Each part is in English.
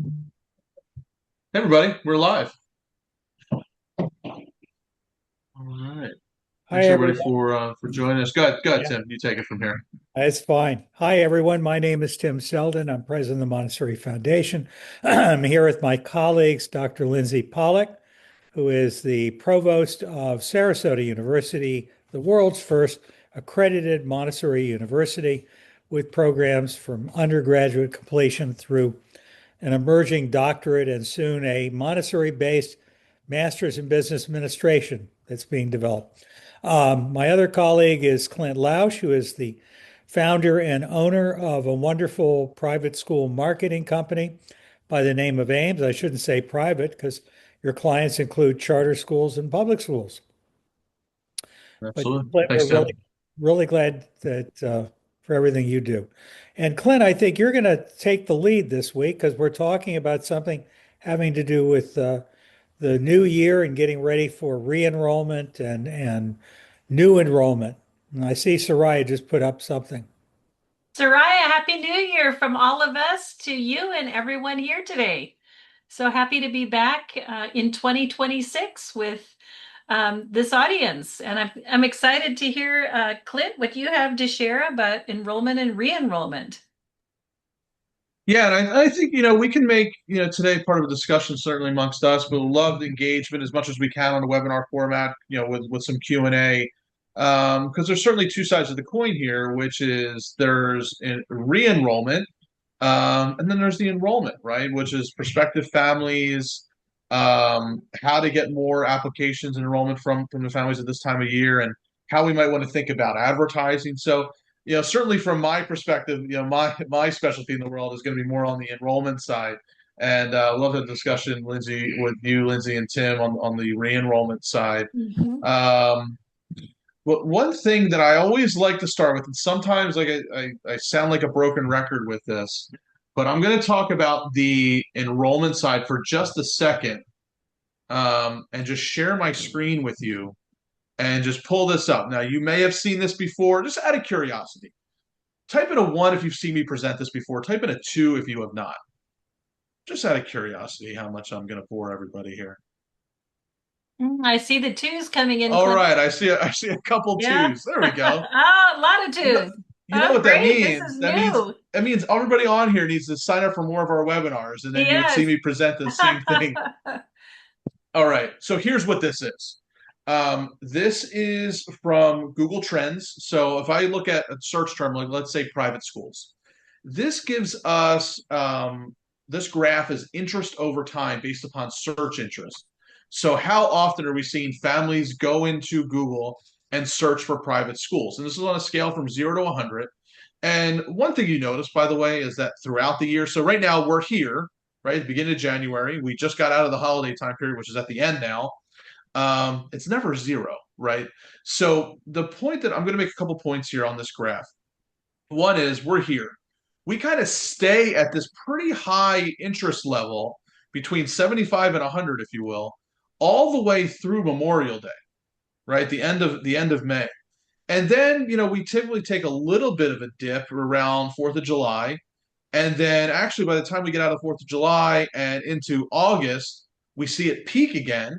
Hey everybody, we're live. All right. Hi, Thanks everybody everyone. for joining us. Go ahead, Yeah, Tim. You take it from here. it's fine. Hi, everyone. My name is Tim Selden. I'm president of the Montessori Foundation. I'm here with my colleagues, Dr. Lindsey Pollock, who is the provost of Sarasota University, the world's first accredited Montessori university with programs from undergraduate completion through an emerging doctorate and soon a Montessori-based master's in business administration that's being developed. My other colleague is Clint Losch, who is the founder and owner of a wonderful private school marketing company by the name of Ames. I shouldn't say private because your clients include charter schools and public schools. But Absolutely. Clint, we're Thanks, Tim. really glad that for everything you do. And Clint, I think you're going to take the lead this week because we're talking about something having to do with the new year and getting ready for re-enrollment and new enrollment. And I see Soraya just put up something. Soraya, Happy New Year from all of us to you and everyone here today. So happy to be back in 2026 with this audience. And I'm excited to hear, Clint, what you have to share about enrollment and re-enrollment. Yeah, and I think we can make today part of a discussion certainly amongst us, but we'll love the engagement as much as we can on the webinar format, with some Q&A. Because there's certainly two sides of the coin here, which is there's re-enrollment. And then there's the enrollment, right? Which is prospective families, how to get more applications and enrollment from the families at this time of year, and how we might want to think about advertising. So, certainly from my perspective, my specialty in the world is going to be more on the enrollment side. And love the discussion, Lindsey, with you, Lindsey, and Tim on the re-enrollment side. Mhm. Um, but one thing that I always like to start with, and sometimes like I sound like a broken record with this, but I'm going to talk about the enrollment side for just a second, and just share my screen with you and just pull this up. Now, you may have seen this before, just out of curiosity. Type in a one if you've seen me present this before. Type in a two if you have not. Just out of curiosity, how much I'm going to bore everybody here. I see the twos coming in, All Clint. right, I see a couple Yeah. twos. There we go. Oh, a lot of You know, twos. you know Oh, what that great. This means? is That means new. that means everybody on here needs to sign up for more of our webinars, and then you would see Yes. me present the same thing. All right. So here's what this is. This is from Google Trends. So if I look at a search term, like let's say private schools, this gives us this graph is interest over time based upon search interest. So how often are we seeing families go into Google and search for private schools? And this is on a scale from 0 to 100. And one thing you notice, by the way, is that throughout the year, so right now we're here, right, at the beginning of January. We just got out of the holiday time period, which is at the end now. It's never zero, right? So the point that I'm going to make a couple points here on this graph. One is we're here. We kind of stay at this pretty high interest level between 75 and 100, if you will, all the way through Memorial Day, right? The end of May. And then, we typically take a little bit of a dip around 4th of July. And then actually by the time we get out of 4th of July and into August, we see it peak again.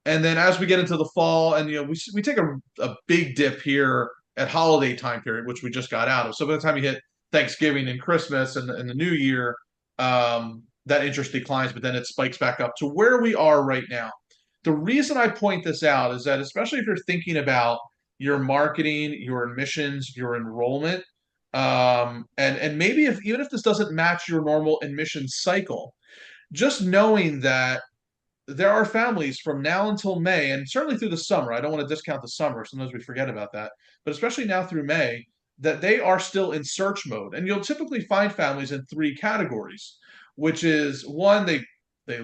And then as we get into the fall, and we take a big dip here at holiday time period, which we just got out of. So by the time you hit Thanksgiving and Christmas and the New Year, that interest declines, but then it spikes back up to where we are right now. The reason I point this out is that especially if you're thinking about your marketing, your admissions, your enrollment, and maybe if even if this doesn't match your normal admission cycle, just knowing that there are families from now until May, and certainly through the summer. I don't want to discount the summer. Sometimes we forget about that. But especially now through May, that they are still in search mode. And you'll typically find families in three categories, which is one, they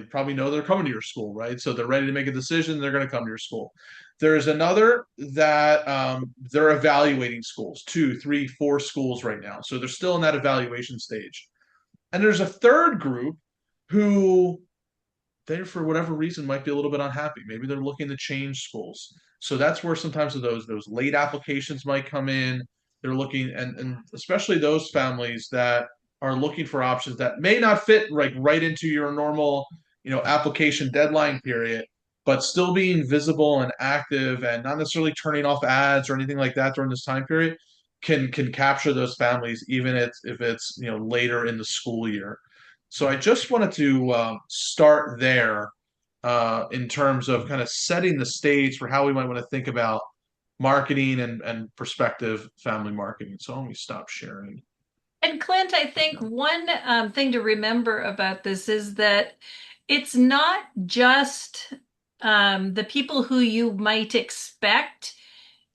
probably know they're coming to your school, right? So they're ready to make a decision, they're going to come to your school. There's another that they're evaluating schools, two, three, four schools right now. So they're still in that evaluation stage. And there's a third group who they, for whatever reason, might be a little bit unhappy. Maybe they're looking to change schools. So that's where sometimes of those late applications might come in. They're looking, and especially those families that are looking for options that may not fit like right into your normal, application deadline period, but still being visible and active and not necessarily turning off ads or anything like that during this time period can capture those families even if it's later in the school year. So I just wanted to start there in terms of kind of setting the stage for how we might want to think about marketing and prospective family marketing. So let me stop sharing. And Clint, I think one thing to remember about this is that it's not just the people who you might expect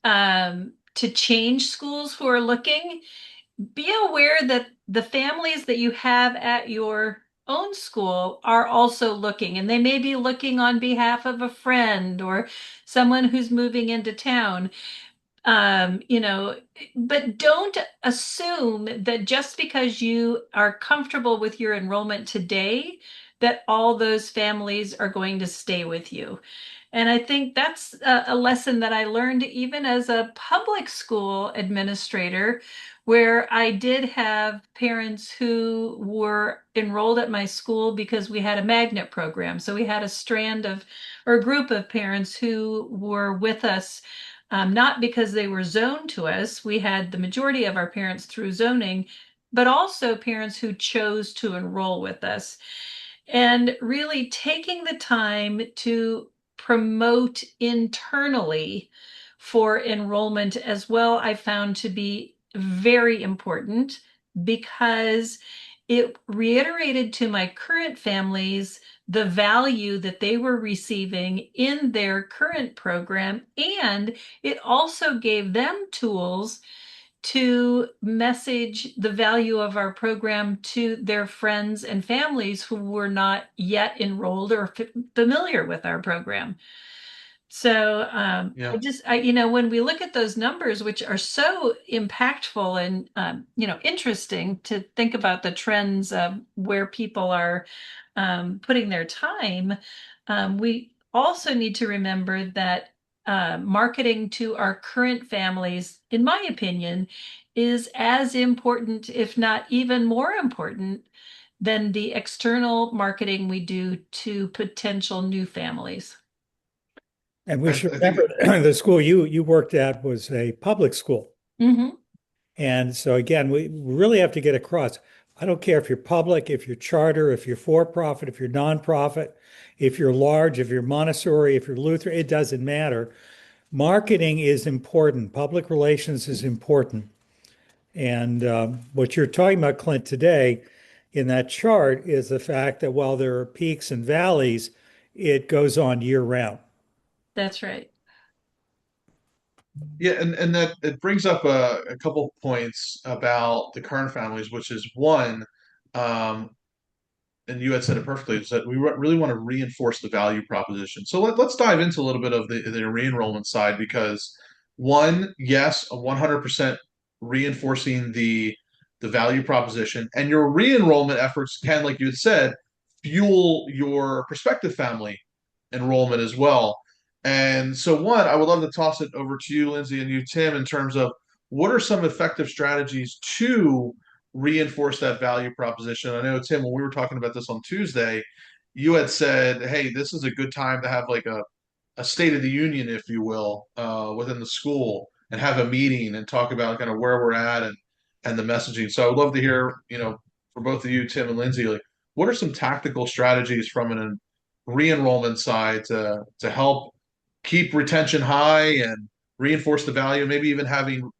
to change schools who are looking. Be aware that the families that you have at your own school are also looking, and they may be looking on behalf of a friend or someone who's moving into town. You know, but don't assume that just because you are comfortable with your enrollment today, that all those families are going to stay with you. And I think that's a lesson that I learned even as a public school administrator, where I did have parents who were enrolled at my school because we had a magnet program. So we had a strand of, or a group of parents who were with us, not because they were zoned to us. We had the majority of our parents through zoning, but also parents who chose to enroll with us. And really taking the time to promote internally for enrollment as well, I found to be very important because it reiterated to my current families the value that they were receiving in their current program, and it also gave them tools to message the value of our program to their friends and families who were not yet enrolled or familiar with our program. So Yeah. when we look at those numbers, which are so impactful and, interesting to think about the trends of where people are putting their time, we also need to remember that marketing to our current families, in my opinion, is as important, if not even more important, than the external marketing we do to potential new families. And we should I think remember the school you worked at was a public school. Hmm. And so again, we really have to get across. I don't care if you're public, if you're charter, if you're for profit, if you're nonprofit, if you're large, if you're Montessori, if you're Lutheran, it doesn't matter. Marketing is important. Public relations is important. And what you're talking about, Clint, today in that chart is the fact that while there are peaks and valleys, it goes on year round. That's right. Yeah, and that it brings up a couple points about the current families, which is one, um, and you had said it perfectly, is that we really want to reinforce the value proposition. So let's dive into a little bit of the re-enrollment side because one, yes, 100% reinforcing the value proposition, and your re-enrollment efforts can, like you had said, fuel your prospective family enrollment as well. And so, one, I would love to toss it over to you, Lindsey, and you, Tim, in terms of what are some effective strategies to reinforce that value proposition. I know, Tim, when we were talking about this on Tuesday, you had said, hey, this is a good time to have like a state of the union, if you will, within the school and have a meeting and talk about kind of where we're at and the messaging. So I would love to hear, for both of you, Tim and Lindsey, like what are some tactical strategies from an re-enrollment side to help keep retention high and reinforce the value, maybe even having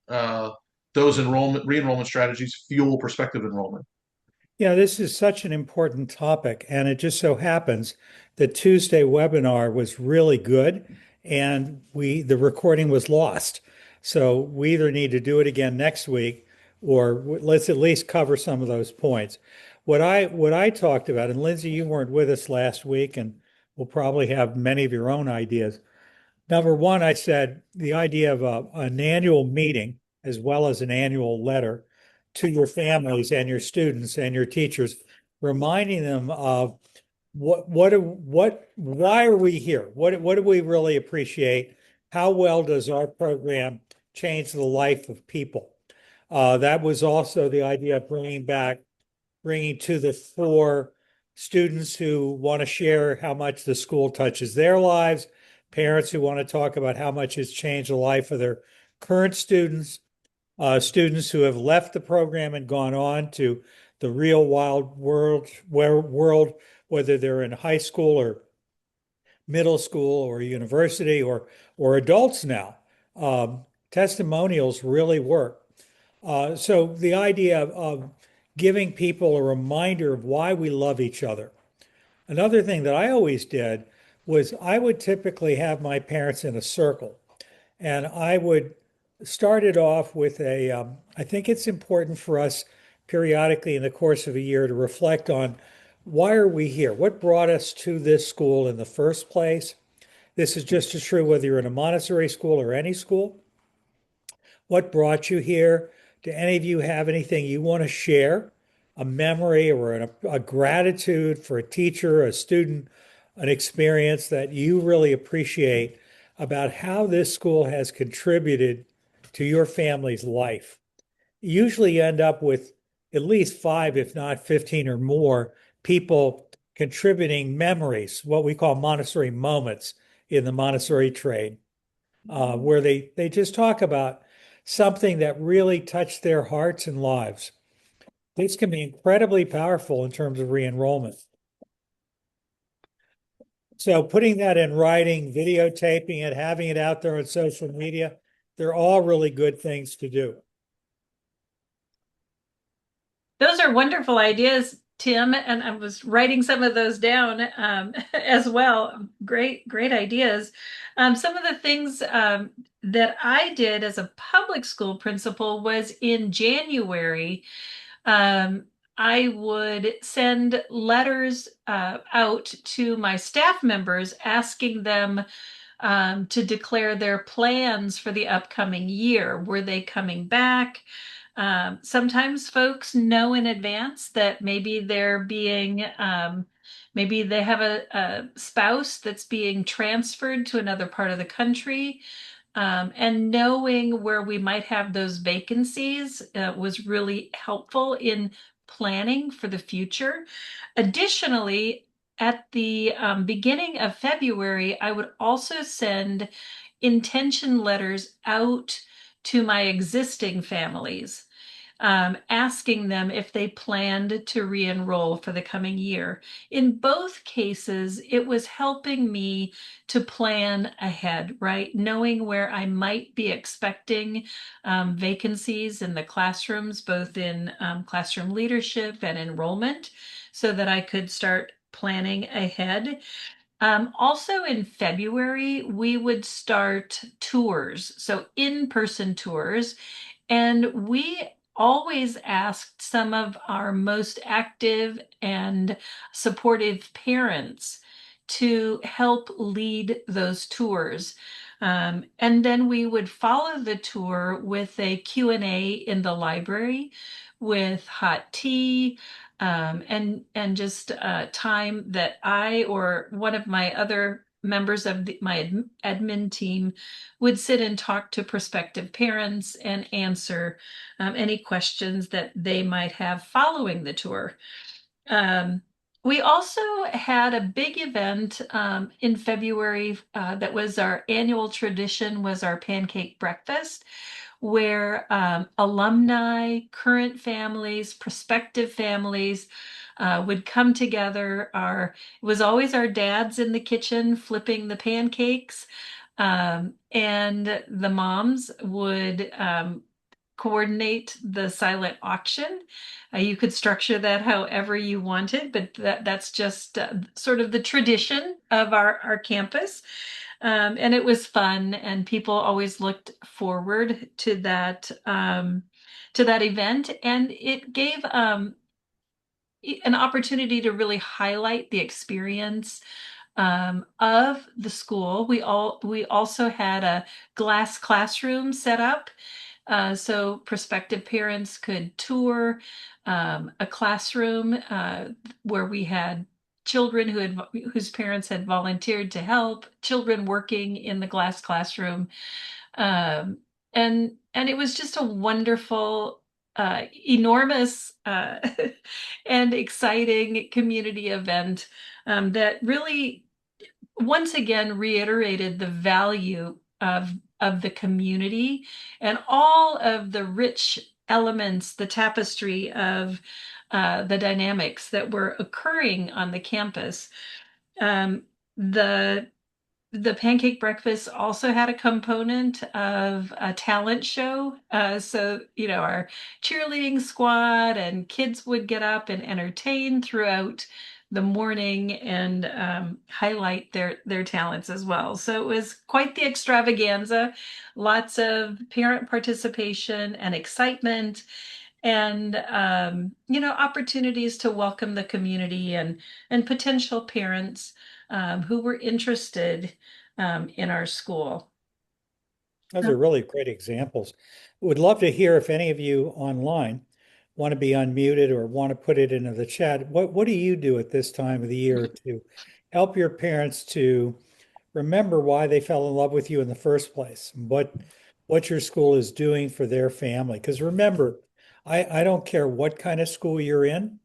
those re-enrollment strategies fuel prospective enrollment. Yeah, this is such an important topic, and it just so happens that Tuesday webinar was really good, and the recording was lost. So we either need to do it again next week, or let's at least cover some of those points. What I talked about, and Lindsey, you weren't with us last week, and we'll probably have many of your own ideas. Number one, I said the idea of an annual meeting as well as an annual letter to your families and your students and your teachers, reminding them of why are we here? What do we really appreciate? How well does our program change the life of people? That was also the idea of bringing back bringing to the fore students who want to share how much the school touches their lives, parents who want to talk about how much it's changed the life of their current students, students who have left the program and gone on to the real wild world, whether they're in high school or middle school or university or adults now. Testimonials really work. So the idea of giving people a reminder of why we love each other. Another thing that I always did was I would typically have my parents in a circle, and I would start it off with I think it's important for us periodically in the course of a year to reflect on why are we here? What brought us to this school in the first place? This is just as true whether you're in a Montessori school or any school. What brought you here? Do any of you have anything you want to share? A memory or a gratitude for a teacher, a student, an experience that you really appreciate about how this school has contributed to your family's life. Usually you end up with at least 5, if not 15 or more people contributing memories, what we call Montessori moments in the Montessori trade, where they just talk about something that really touched their hearts and lives. This can be incredibly powerful in terms of re-enrollment. So putting that in writing, videotaping it, having it out there on social media, they're all really good things to do. Those are wonderful ideas, Tim, and I was writing some of those down as well. Great, great ideas. Some of the things that I did as a public school principal was in January. I would send letters out to my staff members asking them to declare their plans for the upcoming year. Were they coming back? Sometimes folks know in advance that maybe maybe they have a spouse that's being transferred to another part of the country. And knowing where we might have those vacancies was really helpful in planning for the future. Additionally, at the beginning of February, I would also send intention letters out to my existing families, asking them if they planned to re-enroll for the coming year. In both cases, it was helping me to plan ahead, right? Knowing where I might be expecting vacancies in the classrooms, both in classroom leadership and enrollment, so that I could start planning ahead. Also in February, we would start tours, so in-person tours, and we always asked some of our most active and supportive parents to help lead those tours. And then we would follow the tour with a Q&A in the library with hot tea, and just time that I or one of my other members of my admin team would sit and talk to prospective parents and answer any questions that they might have following the tour. Um, we also had a big event in February that was our annual tradition, was our pancake breakfast, where alumni, current families, prospective families would come together. It was always our dads in the kitchen flipping the pancakes, and the moms would coordinate the silent auction. You could structure that however you wanted, but that's just sort of the tradition of our campus. And it was fun, and people always looked forward to that event, and it gave an opportunity to really highlight the experience of the school. We also had a glass classroom set up, so prospective parents could tour a classroom where we had children whose parents had volunteered to help, children working in the glass classroom, um, and it was just a wonderful enormous and exciting community event that really once again reiterated the value of the community and all of the rich elements, the tapestry of the dynamics that were occurring on the campus. Um, the the pancake breakfast also had a component of a talent show. So, our cheerleading squad and kids would get up and entertain throughout the morning and highlight their talents as well. So it was quite the extravaganza, lots of parent participation and excitement and opportunities to welcome the community and potential parents who were interested in our school. Those are really great examples. Would love to hear if any of you online want to be unmuted or want to put it into the chat. What do you do at this time of the year to help your parents to remember why they fell in love with you in the first place? What your school is doing for their family? Because remember, I don't care what kind of school you're in.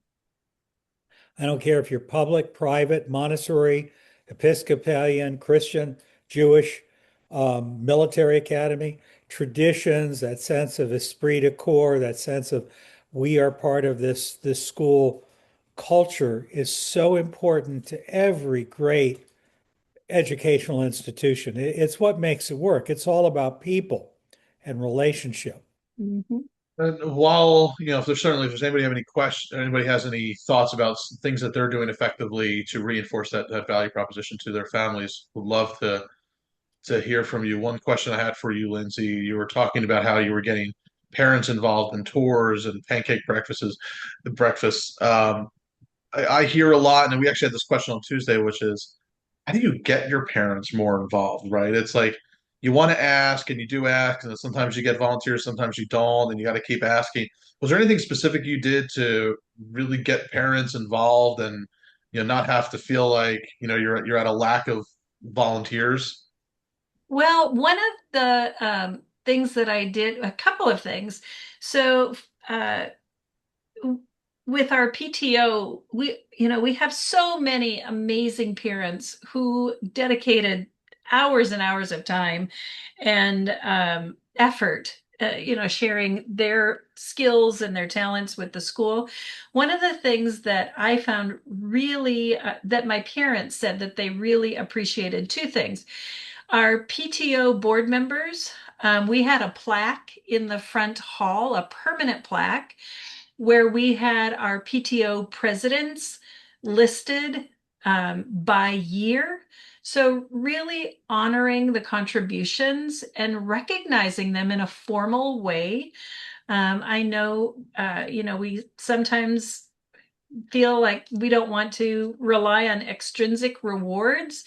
I don't care if you're public, private, Montessori, Episcopalian, Christian, Jewish, military academy, traditions, that sense of esprit de corps, that sense of we are part of this school culture is so important to every great educational institution. It's what makes it work. It's all about people and relationship. Mhm. And while, if there's anybody have any questions, anybody has any thoughts about things that they're doing effectively to reinforce that value proposition to their families, would love to hear from you. One question I had for you, Lindsey, you were talking about how you were getting parents involved in tours and pancake breakfasts. I hear a lot, and we actually had this question on Tuesday, which is, how do you get your parents more involved, right? It's like you want to ask and you do ask, and then sometimes you get volunteers, sometimes you don't, and you got to keep asking. Was there anything specific you did to really get parents involved and not have to feel like you're at a lack of volunteers? Well, one of the things that I did, a couple of things. So, uh, with our PTO, we have so many amazing parents who dedicated hours and hours of time and effort, sharing their skills and their talents with the school. One of the things that I found really that my parents said that they really appreciated two things. Our PTO board members, we had a plaque in the front hall, a permanent plaque where we had our PTO presidents listed by year. So, really honoring the contributions and recognizing them in a formal way. I know, we sometimes feel like we don't want to rely on extrinsic rewards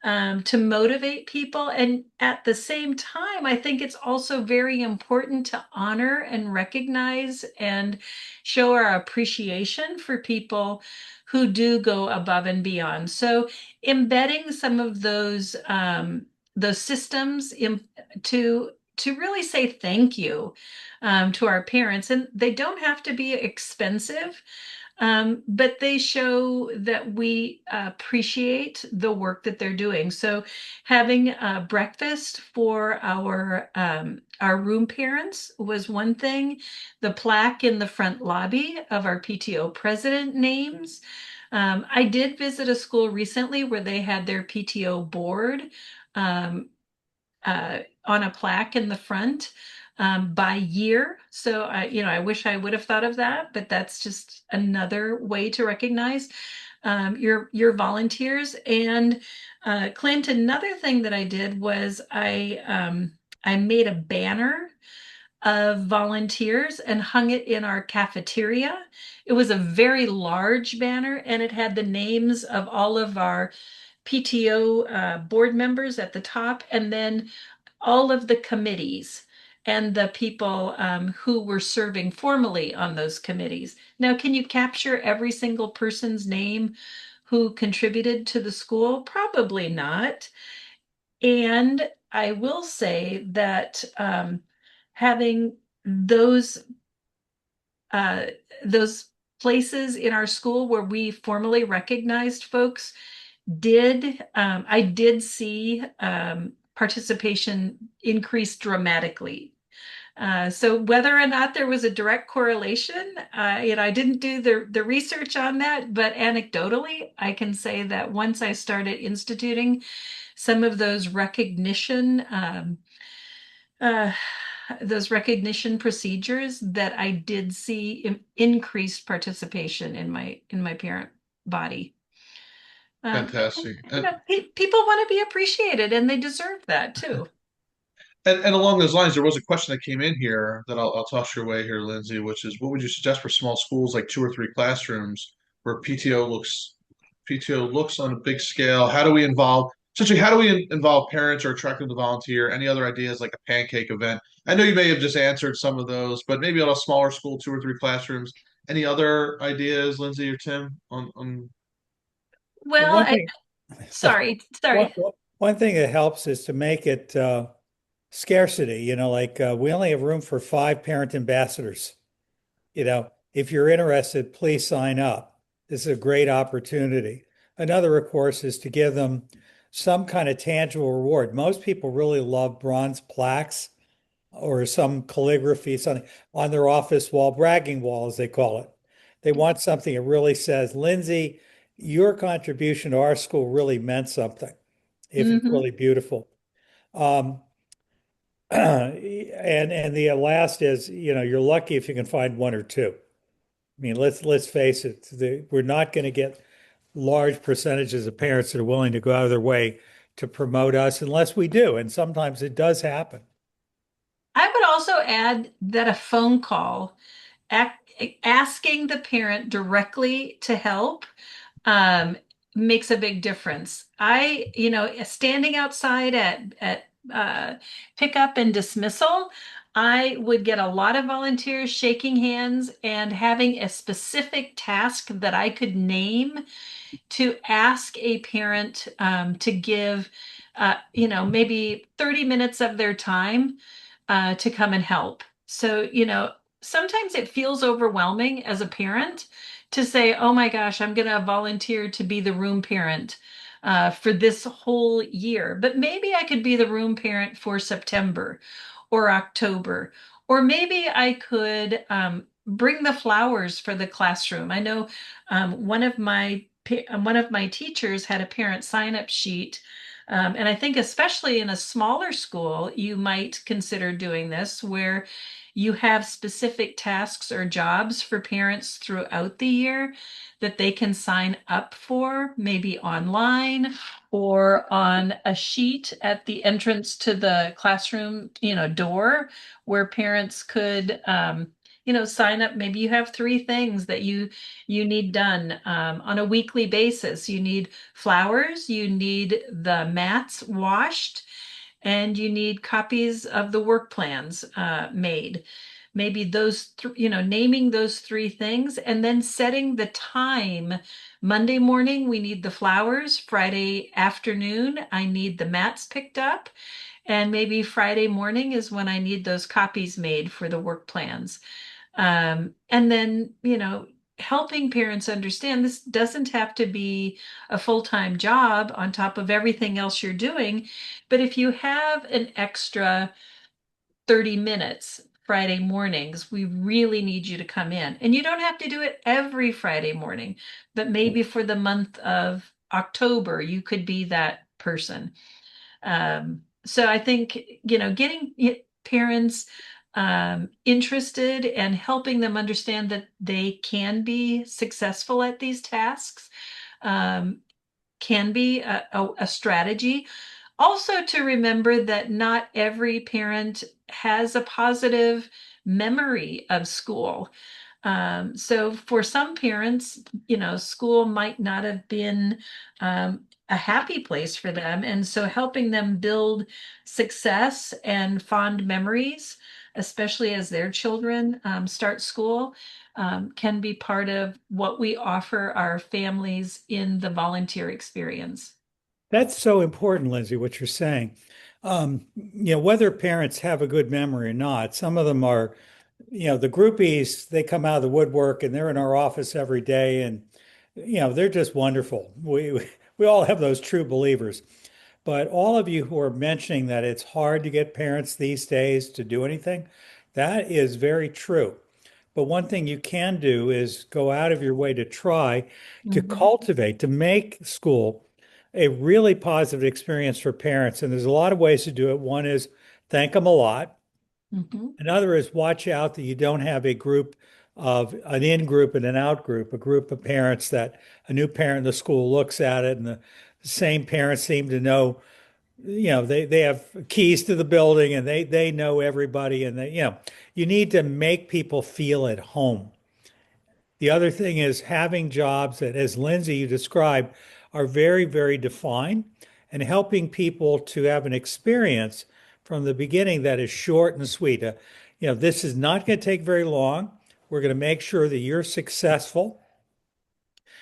to motivate people. And at the same time, I think it's also very important to honor and recognize and show our appreciation for people who do go above and beyond. So embedding some of those systems to really say thank you to our parents, and they don't have to be expensive. But they show that we appreciate the work that they're doing. So, having breakfast for our room parents was one thing. The plaque in the front lobby of our PTO president names. I did visit a school recently where they had their PTO board um, on a plaque in the front by year. So I wish I would have thought of that, but that's just another way to recognize your volunteers. And Clint, another thing that I did was I made a banner of volunteers and hung it in our cafeteria. It was a very large banner and it had the names of all of our PTO board members at the top, and then all of the committees and the people who were serving formally on those committees. Now, can you capture every single person's name who contributed to the school? Probably not. And I will say that having those uh, those places in our school where we formally recognized folks I did see participation increase dramatically. So whether or not there was a direct correlation, I didn't do the research on that, but anecdotally, I can say that once I started instituting some of uh, those recognition procedures, that I did see increased participation in my parent body. Fantastic. People want to be appreciated, and they deserve that too. And along those lines, there was a question that came in here that I'll toss your way here, Lindsey, which is what would you suggest for small schools like 2 or 3 classrooms where PTO looks on a big scale? How do we involve essentially how do we involve parents or attract them to volunteer? Any other ideas like a pancake event? I know you may have just answered some of those, but maybe on a smaller school, 2 or 3 classrooms. Any other ideas, Lindsey or Tim, on Well, One thing, one, sorry. one thing that helps is to make it scarcity. Like we only have room for 5 parent ambassadors. If you're interested, please sign up. This is a great opportunity. Another, of course, is to give them some kind of tangible reward. Most people really love bronze plaques or some calligraphy, something on their office wall, bragging wall, as they call it. They want something that really says, Lindsey, your contribution to our school really meant something, if it's Hmm. really beautiful. Um, and the last is, you're lucky if you can find 1 or 2. I mean, let's face it, we're not going to get large percentages of parents that are willing to go out of their way to promote us unless we do. And sometimes it does happen. I would also add that a phone call asking the parent directly to help um, makes a big difference. Standing outside at pickup and dismissal, I would get a lot of volunteers shaking hands and having a specific task that I could name to ask a parent to give, maybe 30 minutes of their time to come and help. So, sometimes it feels overwhelming as a parent to say, oh my gosh, I'm going to volunteer to be the room parent for this whole year. But maybe I could be the room parent for September or October. Or maybe I could bring the flowers for the classroom. I know one of my teachers had a parent sign up sheet. And I think, especially in a smaller school, you might consider doing this where you have specific tasks or jobs for parents throughout the year that they can sign up for, maybe online or on a sheet at the entrance to the classroom, door, where parents could, sign up. Maybe you have 3 things that you need done on a weekly basis. You need flowers, you need the mats washed, and you need copies of the work plans made. Maybe naming those 3 things and then setting the time. Monday morning, we need the flowers. Friday afternoon, I need the mats picked up. And maybe Friday morning is when I need those copies made for the work plans. And then, helping parents understand this doesn't have to be a full-time job on top of everything else you're doing. But if you have an extra 30 minutes Friday mornings, we really need you to come in. And you don't have to do it every Friday morning, but maybe for the month of October, you could be that person. So I think, getting parents interested and helping them understand that they can be successful at these tasks um, can be a strategy. Also, to remember that not every parent has a positive memory of school. So for some parents, school might not have been a happy place for them. And so helping them build success and fond memories, especially as their children start school, can be part of what we offer our families in the volunteer experience. That's so important, Lindsey, what you're saying. Whether parents have a good memory or not, some of them are the groupies, they come out of the woodwork and they're in our office every day, and they're just wonderful. We all have those true believers. But all of you who are mentioning that it's hard to get parents these days to do anything, that is very true. But one thing you can do is go out of your way to try to Mhm. cultivate, to make school a really positive experience for parents. And there's a lot of ways to do it. One is thank them a lot. Mhm. Another is watch out that you don't have a group of an in group and an out group, a group of parents that a new parent in the school looks at it and the same parents seem to know, they have keys to the building and they know everybody and you need to make people feel at home. The other thing is having jobs that, as Lindsey you described, are very, very defined and helping people to have an experience from the beginning that is short and sweet. This is not going to take very long. We're going to make sure that you're successful.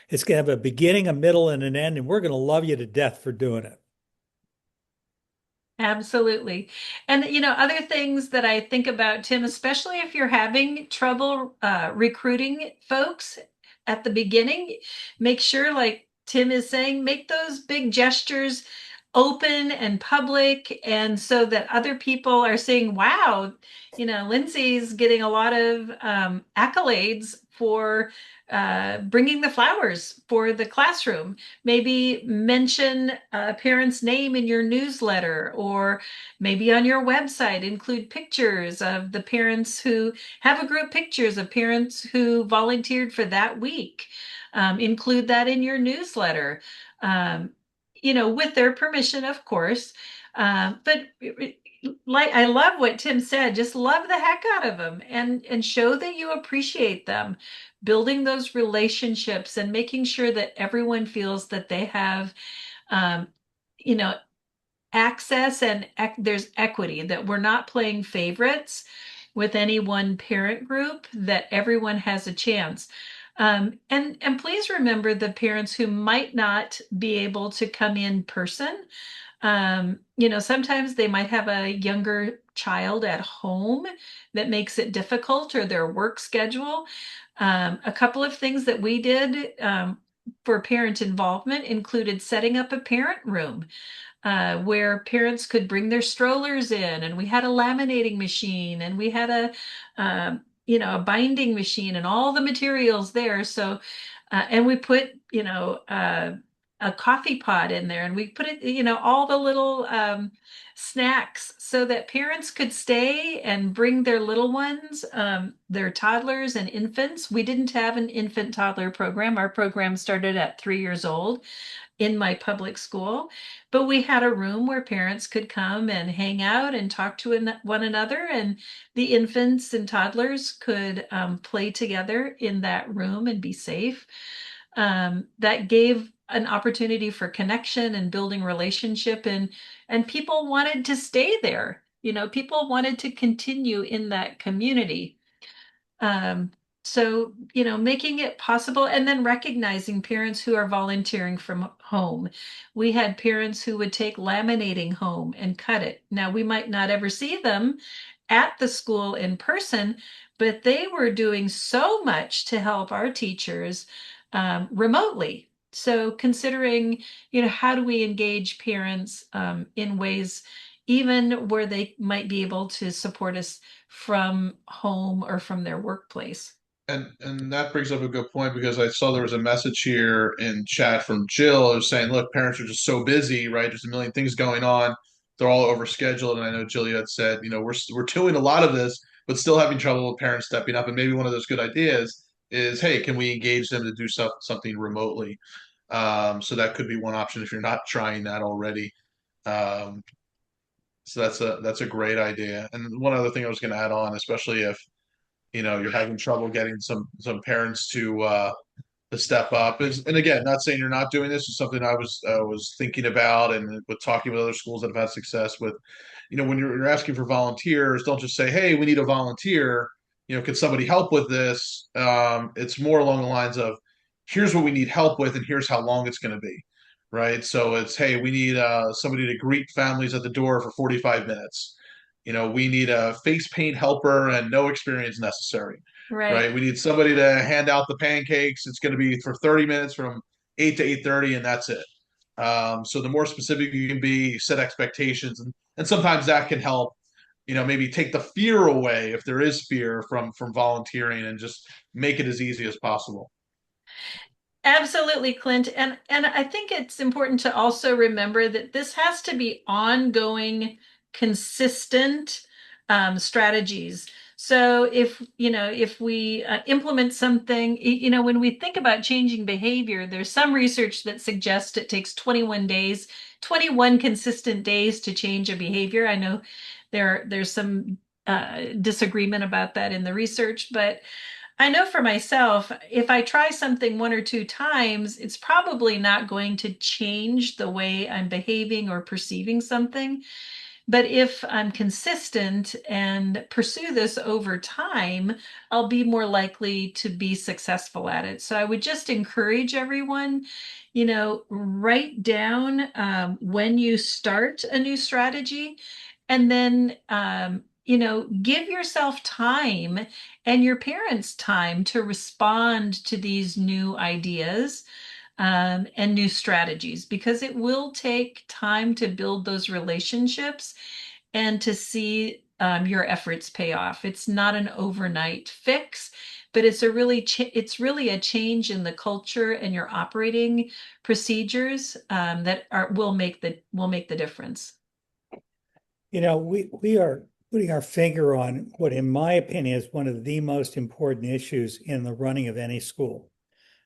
It's going to have a beginning, a middle, and an end, and we're going to love you to death for doing it. Absolutely. And other things that I think about, Tim, especially if you're having trouble recruiting folks at the beginning, make sure, like Tim is saying, make those big gestures open and public, and so that other people are saying, wow, Lindsay's getting a lot of accolades for bringing the flowers for the classroom. Maybe mention a parent's name in your newsletter, or maybe on your website, include pictures of the parents who have a group pictures of parents who volunteered for that week. Include that in your newsletter, with their permission, of course. But like, I love what Tim said, just love the heck out of them and show that you appreciate them, building those relationships and making sure that everyone feels that they have um, you know access and there's equity, that we're not playing favorites with any one parent group, that everyone has a chance. And please remember the parents who might not be able to come in person. Sometimes they might have a younger child at home that makes it difficult, or their work schedule. A couple of things that we did for parent involvement included setting up a parent room where parents could bring their strollers in, and we had a laminating machine, and we had a binding machine, and all the materials there. So, and we put a coffee pot in there, and we put it, all the little snacks, so that parents could stay and bring their little ones, their toddlers and infants. We didn't have an infant toddler program. Our program started at 3 years old in my public school, but we had a room where parents could come and hang out and talk to one another, and the infants and toddlers could play together in that room and be safe. That gave an opportunity for connection and building relationship, and people wanted to stay there. People wanted to continue in that community. Um, so, making it possible, and then recognizing parents who are volunteering from home. We had parents who would take laminating home and cut it. Now, we might not ever see them at the school in person, but they were doing so much to help our teachers remotely. So, considering, how do we engage parents in ways even where they might be able to support us from home or from their workplace. And that brings up a good point because I saw there was a message here in chat from Jill who's saying, look, parents are just so busy, right? There's a million things going on. They're all overscheduled. And I know Jill had said, we're doing a lot of this, but still having trouble with parents stepping up. And maybe one of those good ideas is, hey, can we engage them to do something remotely? So that could be one option if you're not trying that already. Um, so that's a great idea. And one other thing I was going to add on, especially if you're having trouble getting some parents to step up is, and again, not saying you're not doing this, is something I was thinking about and with talking with other schools that have had success with, when you're asking for volunteers, don't just say, hey, we need a volunteer, can somebody help with this? It's more along the lines of, here's what we need help with and here's how long it's going to be, right? So it's, hey, we need somebody to greet families at the door for 45 minutes. we need a face paint helper and no experience necessary, Right. right? We need somebody to hand out the pancakes. It's going to be for 30 minutes from 8 to 8:30, and that's it. So the more specific you can be, set expectations, and sometimes that can help, maybe take the fear away if there is fear from volunteering, and just make it as easy as possible. Absolutely, Clint. And I think it's important to also remember that this has to be ongoing, consistent strategies. So if we implement something, when we think about changing behavior, there's some research that suggests it takes 21 days, 21 consistent days to change a behavior. I know there's some disagreement about that in the research, but I know for myself, if I try something one or two times, it's probably not going to change the way I'm behaving or perceiving something. But if I'm consistent and pursue this over time, I'll be more likely to be successful at it. So I would just encourage everyone, write down when you start a new strategy, and then give yourself time and your parents time to respond to these new ideas and new strategies, because it will take time to build those relationships and to see your efforts pay off. It's not an overnight fix, but it's really a change in the culture and your operating procedures that will make the difference. We are putting our finger on what, in my opinion, is one of the most important issues in the running of any school.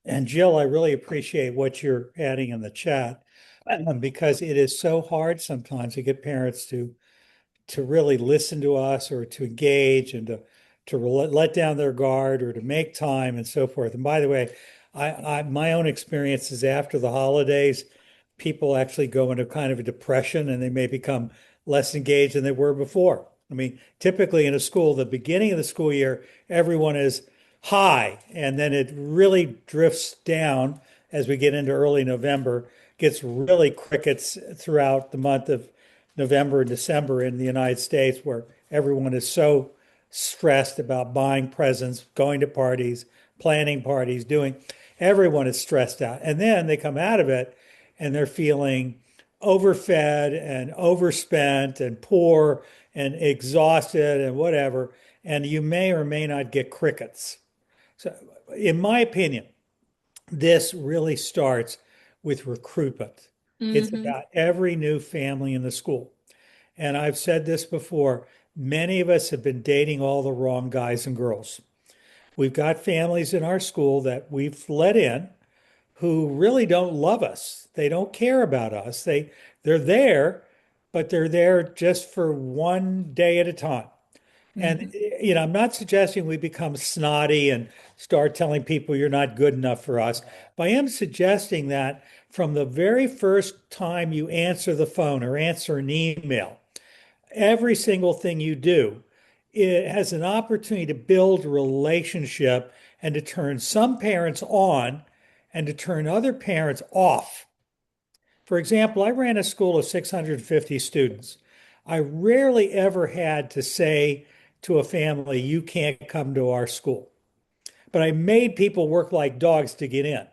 And Jill, I really appreciate what you're adding in the chat, because it is so hard sometimes to get parents to really listen to us, or to engage, and to let down their guard, or to make time, and so forth. And by the way, my own experience is, after the holidays, people actually go into kind of a depression, and they may become less engaged than they were before. I mean, typically in a school, the beginning of the school year, everyone is high, and then it really drifts down as we get into early November, gets really crickets throughout the month of November and December in the United States, where everyone is so stressed about buying presents, going to parties, planning parties, everyone is stressed out. And then they come out of it and they're feeling overfed and overspent and poor and exhausted and whatever. And you may or may not get crickets. So, in my opinion, this really starts with recruitment. It's Hmm. about every new family in the school. And I've said this before, many of us have been dating all the wrong guys and girls. We've got families in our school that we've let in who really don't love us. They don't care about us. They're there, but they're there just for one day at a time. And Hmm. I'm not suggesting we become snotty and start telling people you're not good enough for us, but I am suggesting that from the very first time you answer the phone or answer an email, every single thing you do, it has an opportunity to build a relationship, and to turn some parents on and to turn other parents off. For example, I ran a school of 650 students. I rarely ever had to say to a family, you can't come to our school. But I made people work like dogs to get in.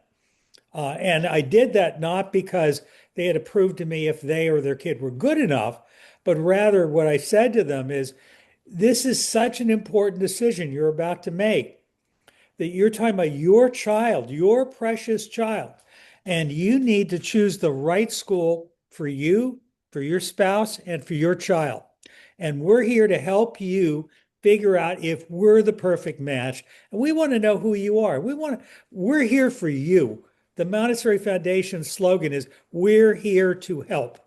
And I did that not because they had to prove to me if they or their kid were good enough, but rather what I said to them is, this is such an important decision you're about to make, that you're talking about your child, your precious child, and you need to choose the right school for you, for your spouse, and for your child. And we're here to help you figure out if we're the perfect match. And we want to know who you are. We're here for you. The Montessori Foundation slogan is, we're here to help.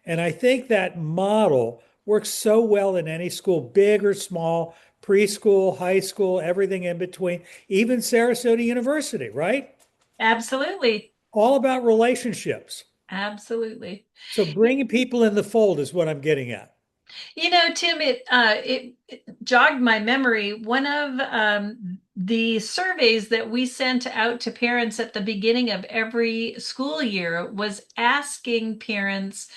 And I think that model works so well in any school, big or small, preschool, high school, everything in between, even Sarasota University, right? Absolutely. All about relationships. Absolutely. So bringing people in the fold is what I'm getting at. Tim, it jogged my memory. One of the surveys that we sent out to parents at the beginning of every school year was asking parents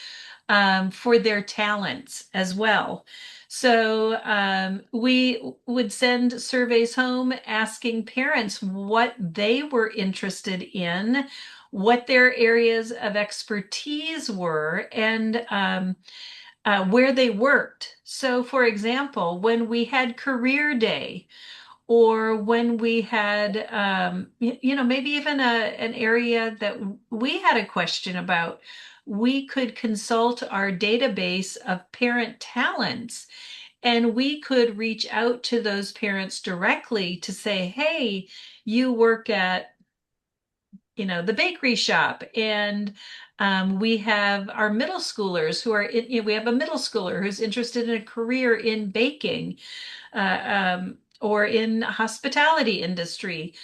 for their talents as well. So we would send surveys home asking parents what they were interested in, what their areas of expertise were, and where they worked. So, for example, when we had career day, or when we had, maybe even an area that we had a question about, we could consult our database of parent talents and we could reach out to those parents directly to say, hey, you work at, the bakery shop, and we have our middle schoolers who are we have a middle schooler who's interested in a career in baking, or in hospitality industry.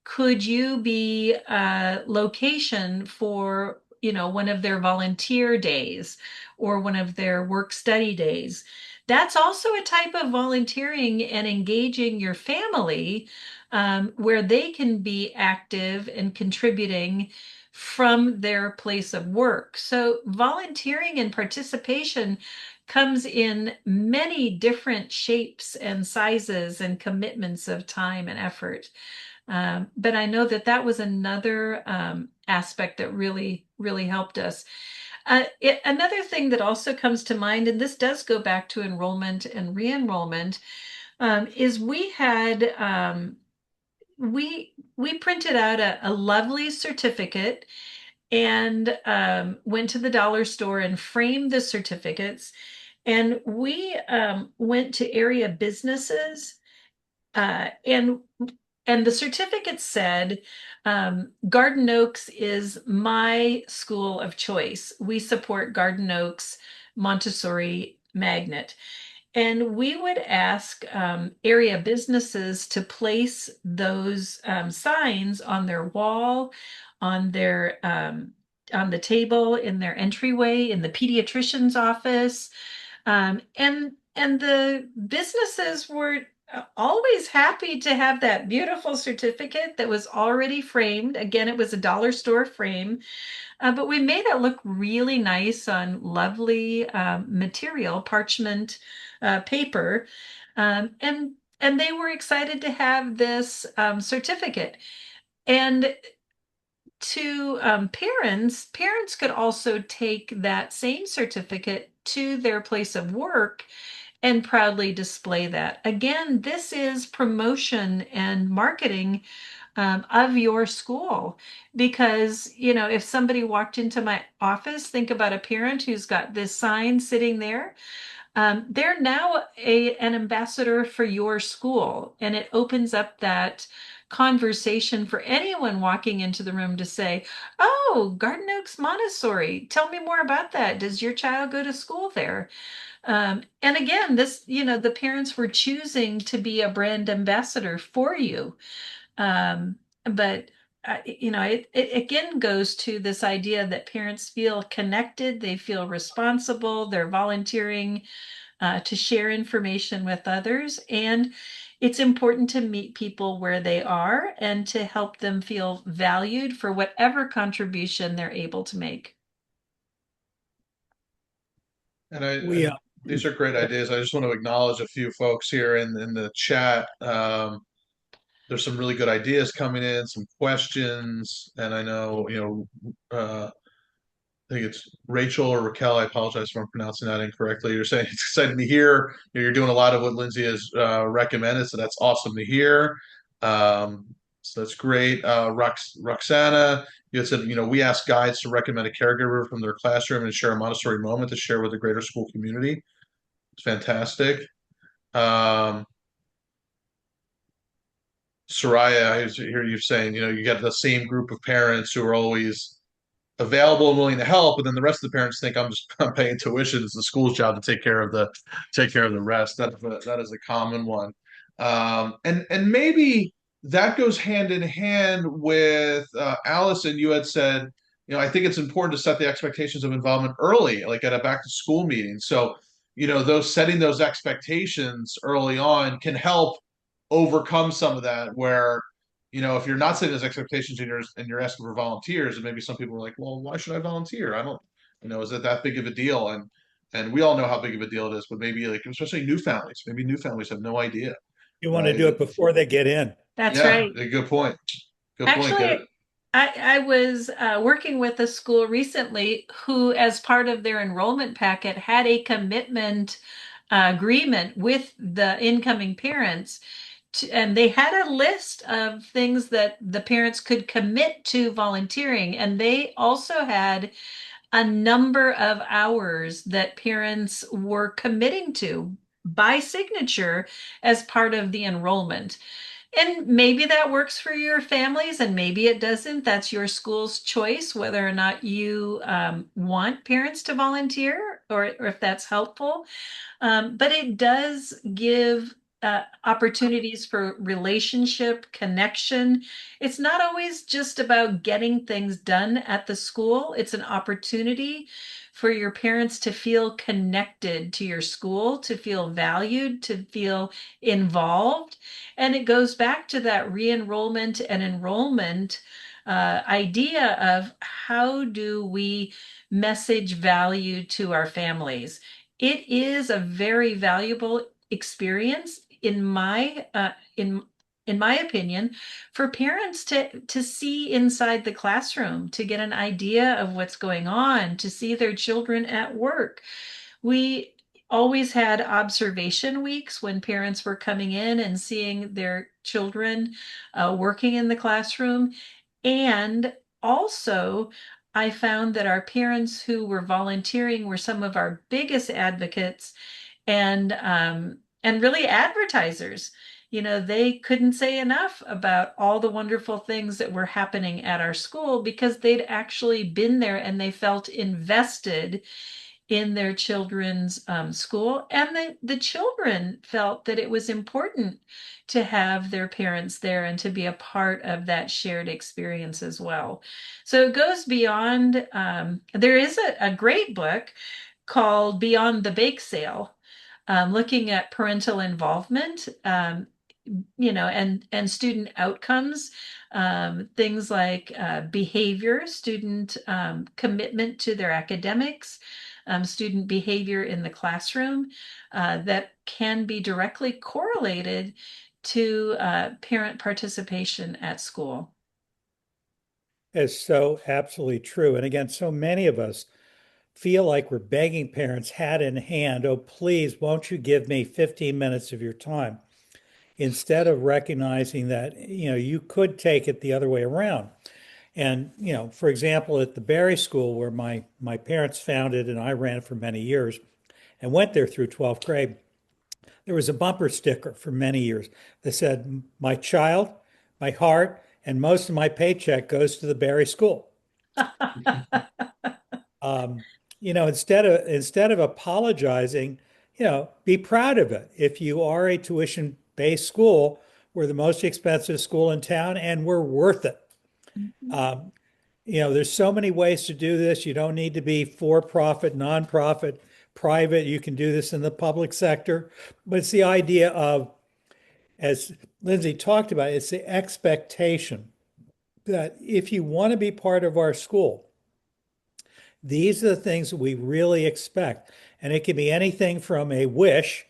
Could you be a location for, one of their volunteer days or one of their work study days? That's also a type of volunteering and engaging your family, where they can be active and contributing from their place of work. So volunteering and participation comes in many different shapes and sizes and commitments of time and effort. But I know that that was another aspect that really, really helped us. Another thing that also comes to mind, and this does go back to enrollment and re-enrollment, is we printed out a lovely certificate and went to the dollar store and framed the certificates. And we went to area businesses, uh, and and the certificate said, Garden Oaks is my school of choice. We support Garden Oaks Montessori Magnet. And we would ask area businesses to place those signs on their wall, on their on the table, in their entryway, in the pediatrician's office, and the businesses were always happy to have that beautiful certificate that was already framed. Again, it was a dollar store frame, but we made it look really nice on lovely material, parchment paper, and they were excited to have this certificate. And to parents could also take that same certificate to their place of work and proudly display that. Again, this is promotion and marketing of your school. Because, if somebody walked into my office, think about a parent who's got this sign sitting there. They're now an ambassador for your school, and it opens up that conversation for anyone walking into the room to say, "Oh, Garden Oaks Montessori, tell me more about that. Does your child go to school there?" And again, the parents were choosing to be a brand ambassador for you. But it again goes to this idea that parents feel connected, they feel responsible, they're volunteering to share information with others, and it's important to meet people where they are and to help them feel valued for whatever contribution they're able to make. And I, We these are great ideas. I just want to acknowledge a few folks here in the chat. There's some really good ideas coming in, some questions, and I know, I think it's Rachel or Raquel. I apologize if I'm pronouncing that incorrectly. You're saying it's exciting to hear. You're doing a lot of what Lindsey has recommended, so that's awesome to hear. So that's great. Roxana, you had said, we ask guides to recommend a caregiver from their classroom and share a Montessori moment to share with the greater school community. It's fantastic. Um, Soraya, I hear you saying, you get the same group of parents who are always available and willing to help, but then the rest of the parents think I'm paying tuition. It's the school's job to take care of the rest. That is a common one, and maybe that goes hand in hand with Allison. You had said, I think it's important to set the expectations of involvement early, like at a back to school meeting. So, those setting those expectations early on can help overcome some of that where if you're not setting those expectations and you're asking for volunteers, and maybe some people are like, well, why should I volunteer? I don't, is it that big of a deal? And And we all know how big of a deal it is, but maybe like especially maybe new families have no idea, You want to right? do it before they get in. That's Yeah, right. a good point. Good point. Get it. Actually, I was working with a school recently who, as part of their enrollment packet, had a commitment agreement with the incoming parents. And they had a list of things that the parents could commit to volunteering. And they also had a number of hours that parents were committing to by signature as part of the enrollment. And maybe that works for your families, and maybe it doesn't. That's your school's choice, whether or not you want parents to volunteer or if that's helpful. But it does give opportunities for relationship, connection. It's not always just about getting things done at the school, it's an opportunity for your parents to feel connected to your school, to feel valued, to feel involved. And it goes back to that re-enrollment and enrollment idea of how do we message value to our families. It is a very valuable experience in my opinion, for parents to see inside the classroom, to get an idea of what's going on, to see their children at work. We always had observation weeks when parents were coming in and seeing their children working in the classroom. And also, I found that our parents who were volunteering were some of our biggest advocates and really advertisers. You know, they couldn't say enough about all the wonderful things that were happening at our school because they'd actually been there and they felt invested in their children's school. And the children felt that it was important to have their parents there and to be a part of that shared experience as well. So it goes beyond, there is a great book called Beyond the Bake Sale, looking at parental involvement, and student outcomes, things like behavior, student commitment to their academics, student behavior in the classroom, that can be directly correlated to parent participation at school. Is so absolutely true. And again, so many of us feel like we're begging parents hat in hand, oh, please, won't you give me 15 minutes of your time? Instead of recognizing that, you could take it the other way around. And, for example, at the Berry School where my parents founded and I ran for many years and went there through 12th grade, there was a bumper sticker for many years that said, my child, my heart, and most of my paycheck goes to the Berry School. Um, instead of apologizing, be proud of it. If you are a tuition-based school, we're the most expensive school in town, and we're worth it. Um, there's so many ways to do this. You don't need to be for-profit, nonprofit, private. You can do this in the public sector. But it's the idea of, as Lindsey talked about, it's the expectation that if you want to be part of our school, these are the things that we really expect. And it can be anything from a wish,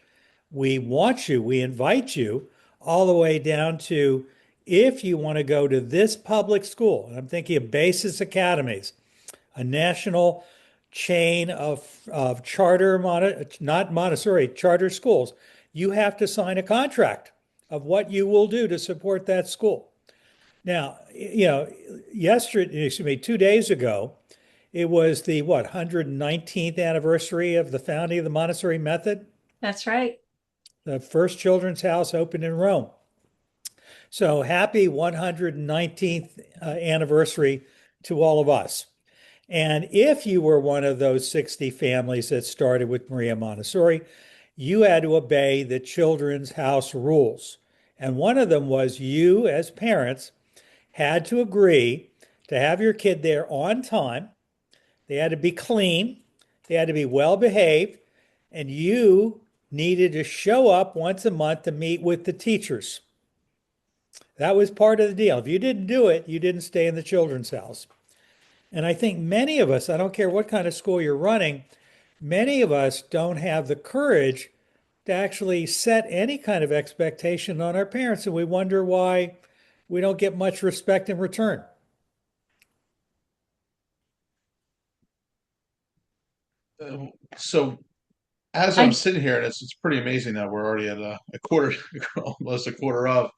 we want you, we invite you, all the way down to if you want to go to this public school, and I'm thinking of Basis Academies, a national chain of charter, not Montessori, charter schools, you have to sign a contract of what you will do to support that school. Now, yesterday, 2 days ago, it was the 119th anniversary of the founding of the Montessori method. That's right. The first children's house opened in Rome. So happy 119th anniversary to all of us. And if you were one of those 60 families that started with Maria Montessori, you had to obey the children's house rules. And one of them was you, as parents, had to agree to have your kid there on time. They had to be clean, they had to be well behaved, and you needed to show up once a month to meet with the teachers. That was part of the deal. If you didn't do it, you didn't stay in the children's house. And I think many of us, I don't care what kind of school you're running, many of us don't have the courage to actually set any kind of expectation on our parents, and we wonder why we don't get much respect in return. So as I'm I sitting here, and it's pretty amazing that we're already at a quarter, almost a quarter of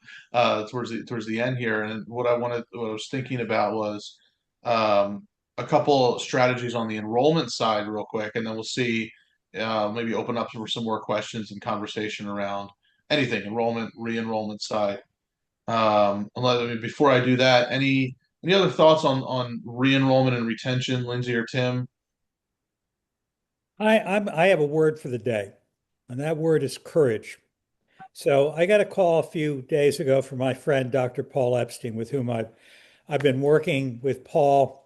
towards the end here. And what I was thinking about was a couple strategies on the enrollment side, real quick, and then we'll see maybe open up for some more questions and conversation around anything enrollment, re-enrollment side. Before I do that, any other thoughts on re-enrollment and retention, Lindsey or Tim? I have a word for the day, and that word is courage. So I got a call a few days ago from my friend Dr. Paul Epstein, with whom I've been working with Paul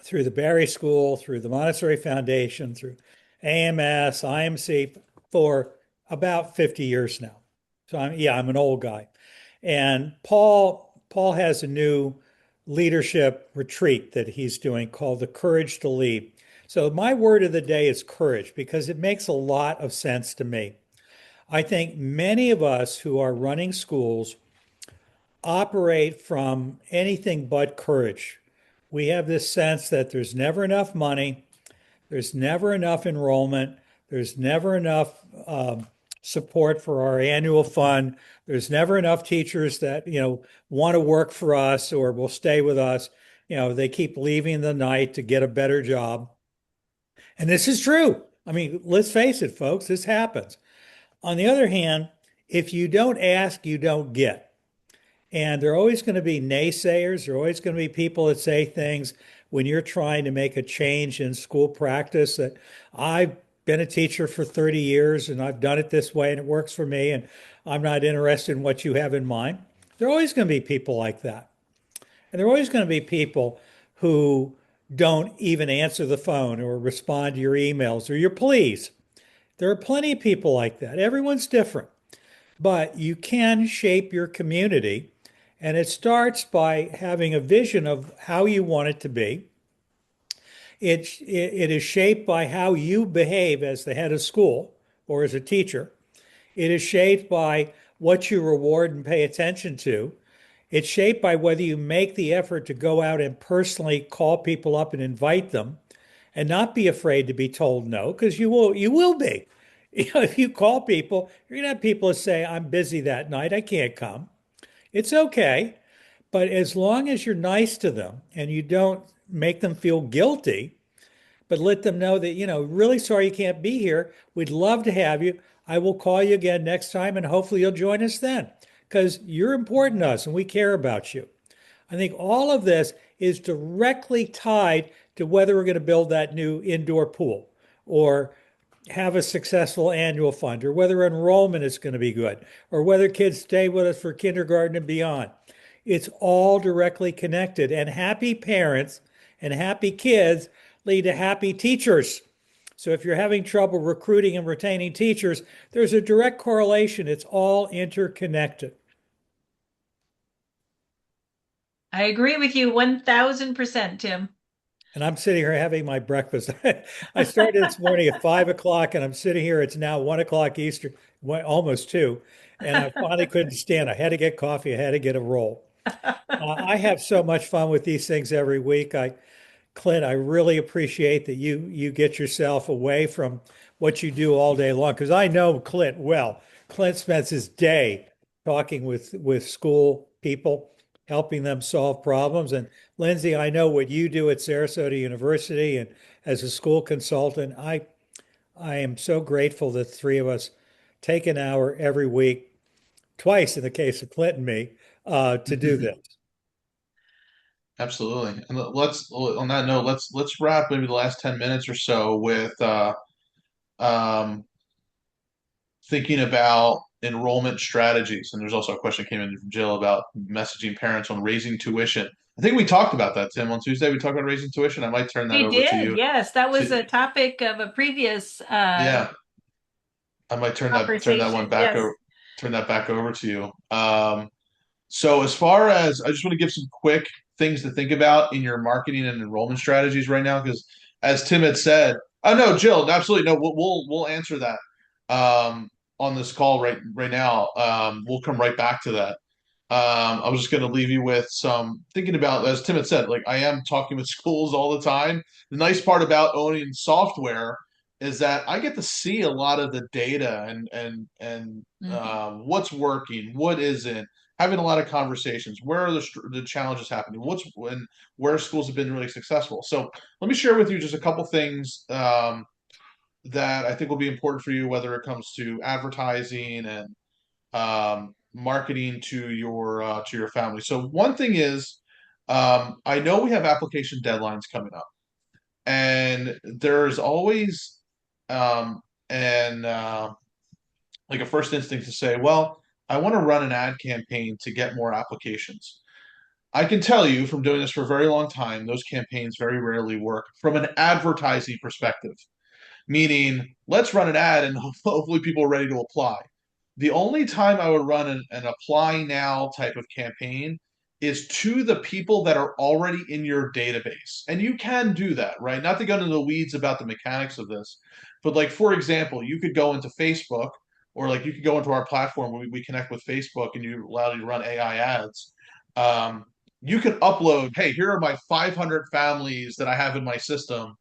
through the Barry School, through the Montessori Foundation, through AMS, IMC for about 50 years now. So I'm an old guy. And Paul has a new leadership retreat that he's doing called the Courage to Lead. So my word of the day is courage because it makes a lot of sense to me. I think many of us who are running schools operate from anything but courage. We have this sense that there's never enough money, there's never enough enrollment, there's never enough support for our annual fund, there's never enough teachers that want to work for us or will stay with us. They keep leaving the night to get a better job. And this is true. I mean, let's face it, folks, this happens. On the other hand, if you don't ask, you don't get. And there are always going to be naysayers. There are always going to be people that say things when you're trying to make a change in school practice that I've been a teacher for 30 years and I've done it this way and it works for me and I'm not interested in what you have in mind. There are always going to be people like that. And there are always going to be people who don't even answer the phone or respond to your emails or your pleas. There are plenty of people like that. Everyone's different, but you can shape your community. And it starts by having a vision of how you want it to be. It is shaped by how you behave as the head of school or as a teacher. It is shaped by what you reward and pay attention to. It's shaped by whether you make the effort to go out and personally call people up and invite them and not be afraid to be told no, because you will be. If you call people, you're gonna have people that say, I'm busy that night, I can't come. It's okay. But as long as you're nice to them and you don't make them feel guilty, but let them know that, really sorry you can't be here. We'd love to have you. I will call you again next time and hopefully you'll join us then because you're important to us and we care about you. I think all of this is directly tied to whether we're going to build that new indoor pool or have a successful annual fund or whether enrollment is going to be good or whether kids stay with us for kindergarten and beyond. It's all directly connected. And happy parents and happy kids lead to happy teachers. So if you're having trouble recruiting and retaining teachers, there's a direct correlation. It's all interconnected. I agree with you 1000%, Tim. And I'm sitting here having my breakfast. I started this morning at 5 o'clock and I'm sitting here. It's now 1 o'clock Eastern, almost two. And I finally couldn't stand. I had to get coffee. I had to get a roll. I have so much fun with these things every week. Clint, I really appreciate that you get yourself away from what you do all day long because I know Clint well. Clint spends his day talking with school people, helping them solve problems. And Lindsey, I know what you do at Sarasota University and as a school consultant. I am so grateful that the three of us take an hour every week, twice in the case of Clint and me, to do this. Absolutely. And let's on that note, let's wrap maybe the last 10 minutes or so with um, thinking about enrollment strategies. And there's also a question that came in from Jill about messaging parents on raising tuition. I think we talked about that, Tim, on Tuesday. We talked about raising tuition. I might turn that We over to did, you. yes. That was a topic of a previous Yeah, I might turn that one conversation. back Yes. over, turn that back over to you. So as far as I just want to give some quick things to think about in your marketing and enrollment strategies right now, because as Tim had said, Oh no, Jill, absolutely no. We'll answer that on this call right now. We'll come right back to that. I was just going to leave you with some thinking about, as Tim had said, like I am talking with schools all the time. The nice part about owning software is that I get to see a lot of the data and what's working, what isn't. Having a lot of conversations. Where are the challenges happening? Where schools have been really successful. So let me share with you just a couple things that I think will be important for you, whether it comes to advertising and marketing to your family. So one thing is, I know we have application deadlines coming up, and there's always um, and like a first instinct to say, well, I want to run an ad campaign to get more applications. I can tell you from doing this for a very long time, those campaigns very rarely work from an advertising perspective, meaning let's run an ad and hopefully people are ready to apply. The only time I would run an apply now type of campaign is to the people that are already in your database. And you can do that, right? Not to go into the weeds about the mechanics of this, but like, for example, you could go into Facebook or like you could go into our platform where we connect with Facebook and you allow you to run AI ads. Um, you can upload, hey, here are my 500 families that I have in my system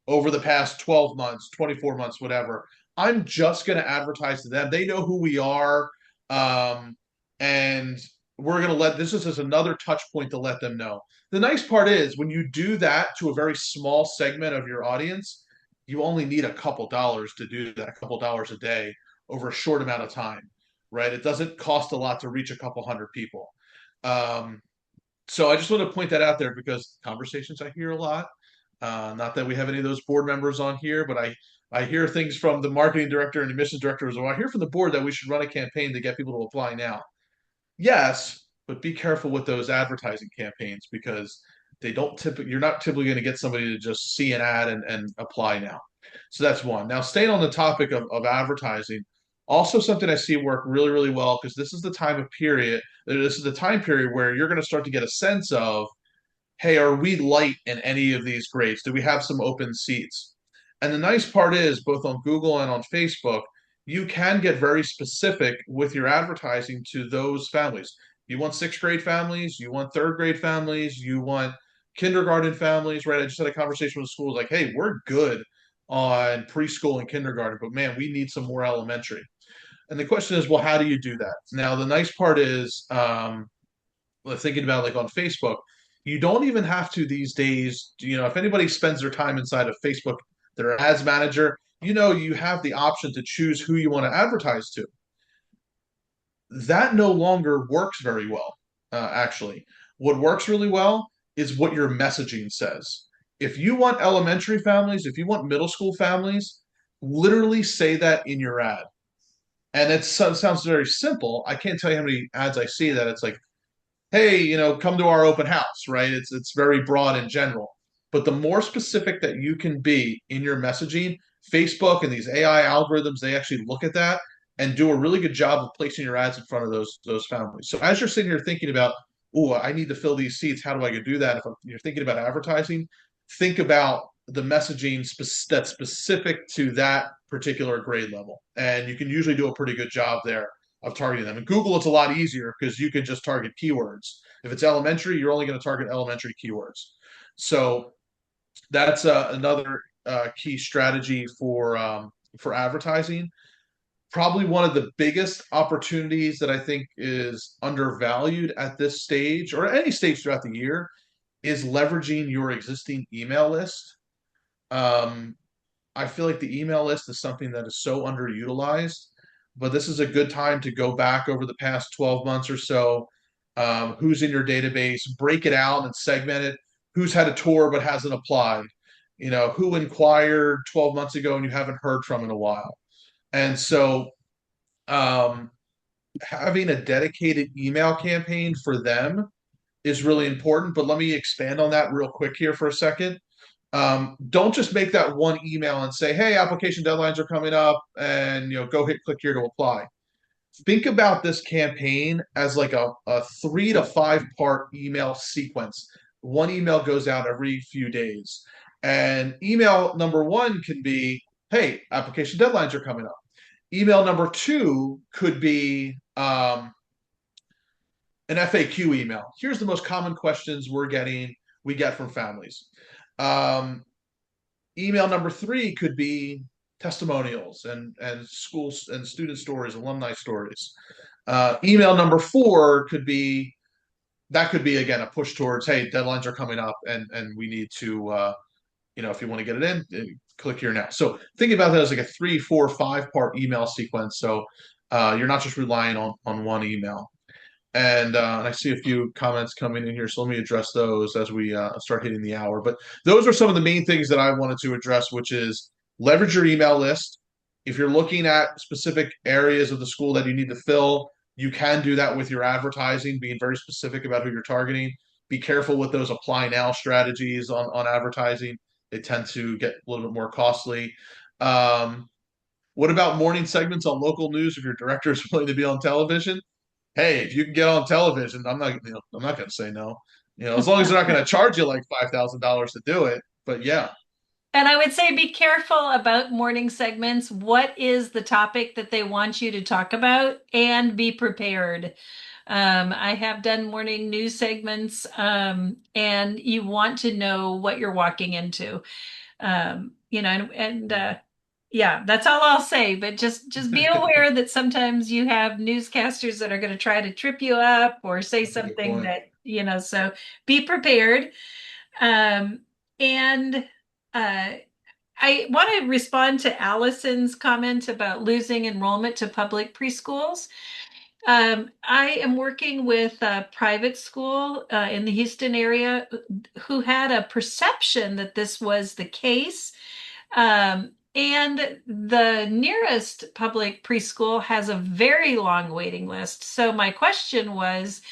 over the past 12 months, 24 months, whatever. I'm just going to advertise to them. They know who we are. Um, and we're going to this is just another touch point to let them know. The nice part is when you do that to a very small segment of your audience, you only need a couple dollars to do that, a couple dollars a day over a short amount of time, right? It doesn't cost a lot to reach a couple hundred people. Um, so I just want to point that out there because conversations I hear a lot. Not that we have any of those board members on here, but I hear things from the marketing director and admissions director as well. I hear from the board that we should run a campaign to get people to apply now. Yes, but be careful with those advertising campaigns because they don't typically you're not typically going to get somebody to just see an ad and apply now. So that's one. Now, staying on the topic of advertising, also something I see work really, really well because this is the time of period, this is the time period where you're going to start to get a sense of, hey, are we light in any of these grades? Do we have some open seats? And the nice part is, both on Google and on Facebook, you can get very specific with your advertising to those families. You want sixth grade families, you want third grade families, you want kindergarten families, right? I just had a conversation with schools like, hey, we're good on preschool and kindergarten, but man, we need some more elementary. And the question is, well, how do you do that? Now, the nice part is, thinking about like on Facebook, you don't even have to these days, if anybody spends their time inside of Facebook, their ads manager, you have the option to choose who you want to advertise to. That no longer works very well, actually. What works really well is what your messaging says. If you want elementary families, if you want middle school families, literally say that in your ad. And it sounds very simple. I can't tell you how many ads I see that it's like, hey, come to our open house, right? It's very broad in general. But the more specific that you can be in your messaging, Facebook and these AI algorithms, they actually look at that and do a really good job of placing your ads in front of those families. So as you're sitting here thinking about, oh, I need to fill these seats, how do I go do that? If you're thinking about advertising, think about the messaging that's specific to that particular grade level. And you can usually do a pretty good job there of targeting them. In Google, it's a lot easier because you can just target keywords. If it's elementary, you're only going to target elementary keywords. So that's another key strategy for advertising. Probably one of the biggest opportunities that I think is undervalued at this stage or any stage throughout the year is leveraging your existing email list. Um, I feel like the email list is something that is so underutilized, but this is a good time to go back over the past 12 months or so. Who's in your database, break it out and segment it. Who's had a tour but hasn't applied? Who inquired 12 months ago and you haven't heard from in a while. And so um, having a dedicated email campaign for them is really important. But let me expand on that real quick here for a second. Don't just make that one email and say, hey, application deadlines are coming up and go click here to apply. Think about this campaign as like a 3 to 5 part email sequence. One email goes out every few days. And email number one can be, hey, application deadlines are coming up. Email number two could be an FAQ email. Here's the most common questions we get from families. Um, Email number three could be testimonials and schools and student stories, alumni stories. Email number four could be again a push towards, hey, deadlines are coming up and we need to if you want to get it in, click here now. So think about that as like a 3, 4, 5 part email sequence. So you're not just relying on one email. And I see a few comments coming in here, so let me address those as we start hitting the hour. But those are some of the main things that I wanted to address, which is leverage your email list. If you're looking at specific areas of the school that you need to fill, you can do that with your advertising, being very specific about who you're targeting. Be careful with those apply now strategies on advertising. They tend to get a little bit more costly. What about morning segments on local news if your director is willing to be on television? Hey, if you can get on television, I'm not going to say no. As long as they're not going to charge you like $5,000 to do it. But yeah, And I would say be careful about morning segments. What is the topic that they want you to talk about? And be prepared. I have done morning news segments, and you want to know what you're walking into. Yeah, that's all I'll say. But just be aware that sometimes you have newscasters that are going to try to trip you up or say that's a good something point. that, so be prepared. Um, and I want to respond to Allison's comment about losing enrollment to public preschools. I am working with a private school in the Houston area who had a perception that this was the case. And the nearest public preschool has a very long waiting list. So my question was,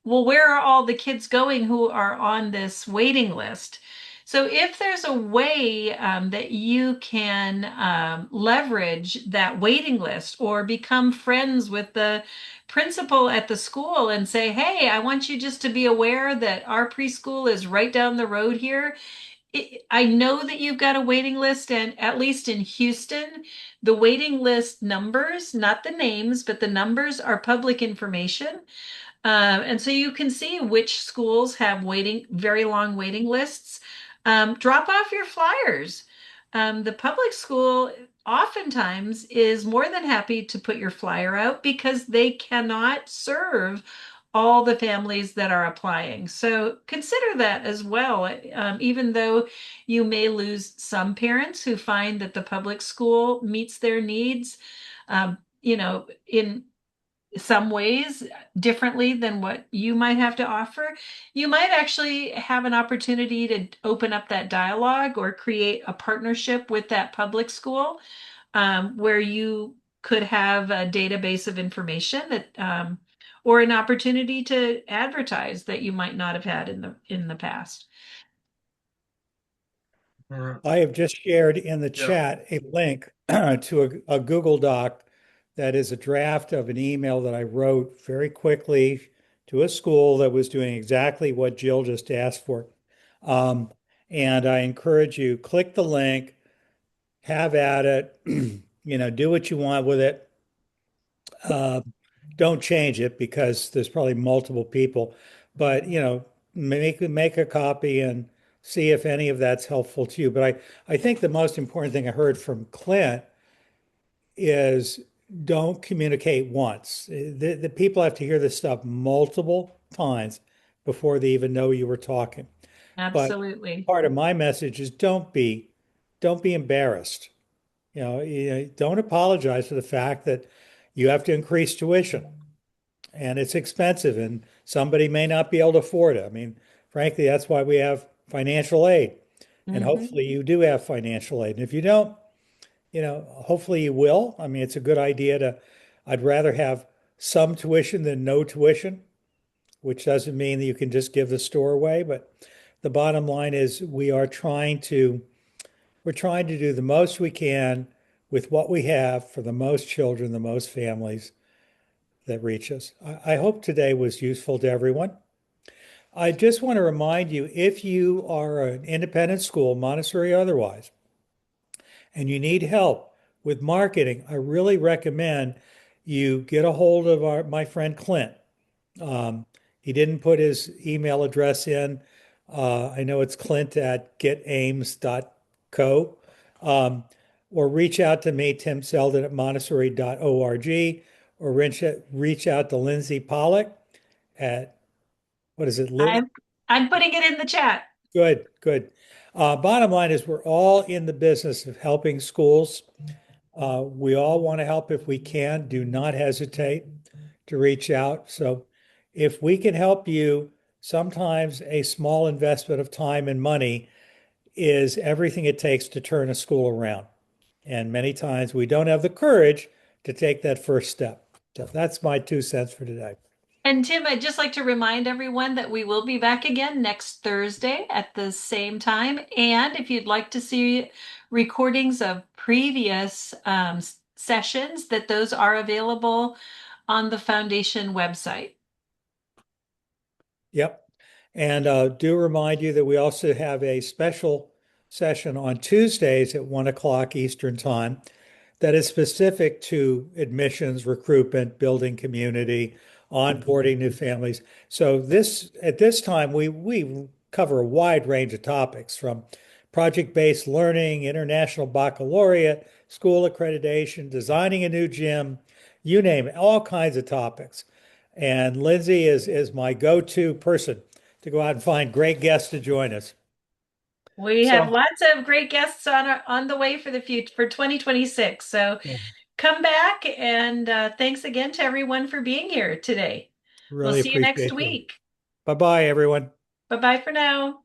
well, where are all the kids going who are on this waiting list? So if there's a way that you can leverage that waiting list or become friends with the principal at the school and say, hey, I want you just to be aware that our preschool is right down the road here. I know that you've got a waiting list, and at least in Houston, the waiting list numbers, not the names, but the numbers are public information. And so you can see which schools have very long waiting lists. Drop off your flyers. The public school oftentimes is more than happy to put your flyer out because they cannot serve all the families that are applying. So consider that as well. Even though you may lose some parents who find that the public school meets their needs, in some ways differently than what you might have to offer, you might actually have an opportunity to open up that dialogue or create a partnership with that public school where you could have a database of information that or an opportunity to advertise that you might not have had in the past. All right. I have just shared in the Yeah. chat a link to a Google Doc that is a draft of an email that I wrote very quickly to a school that was doing exactly what Jill just asked for. Um, and I encourage you, click the link, have at it, do what you want with it. Uh, don't change it because there's probably multiple people, but make a copy and see if any of that's helpful to you. But I think the most important thing I heard from Clint is don't communicate once. The people have to hear this stuff multiple times before they even know you were talking. But Absolutely. part of my message is don't be embarrassed. Don't apologize for the fact that you have to increase tuition and it's expensive and somebody may not be able to afford it. I mean, frankly, that's why we have financial aid. And Mhm. hopefully you do have financial aid. And if you don't, hopefully you will. I mean, it's a good idea I'd rather have some tuition than no tuition, which doesn't mean that you can just give the store away. But the bottom line is we're trying to do the most we can with what we have for the most children, the most families that reach us. I hope today was useful to everyone. I just want to remind you, if you are an independent school, Montessori or otherwise, and you need help with marketing, I really recommend you get a hold of my friend Clint. He didn't put his email address in. I know it's Clint at getaims.co. Um, or reach out to me, Tim Selden at montessori.org, or reach out to Lindsey Pollock at, what is it? I'm I'm putting it in the chat. Good, good. Bottom line is we're all in the business of helping schools. We all want to help if we can. Do not hesitate to reach out. So if we can help you, sometimes a small investment of time and money is everything it takes to turn a school around. And many times we don't have the courage to take that first step. So that's my 2 cents for today. And Tim, I'd just like to remind everyone that we will be back again next Thursday at the same time. And if you'd like to see recordings of previous sessions, that those are available on the foundation website. Yep. And do remind you that we also have a special session on Tuesdays at 1 o'clock Eastern Time that is specific to admissions, recruitment, building community, onboarding new families. So this at this time we cover a wide range of topics from project-based learning, international baccalaureate, school accreditation, designing a new gym, you name it, all kinds of topics. And Lindsey is my go-to person to go out and find great guests to join us. We have So lots of great guests on the way for the future for 2026. So yeah, come back and thanks again to everyone for being here today. We'll really see you next appreciate you. week. Bye-bye, everyone. Bye bye for now.